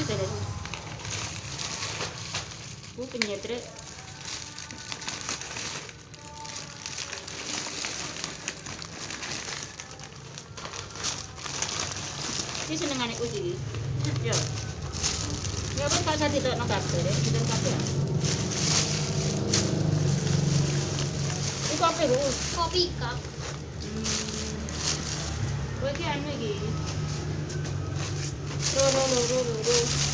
dari penyetre. Ini senengane ku iki. Yo. Ya wis gak usah ditokno kabeh, ditok kabeh. Iki kopi lho. Kopi cup. Kowe iki anu iki. Ro.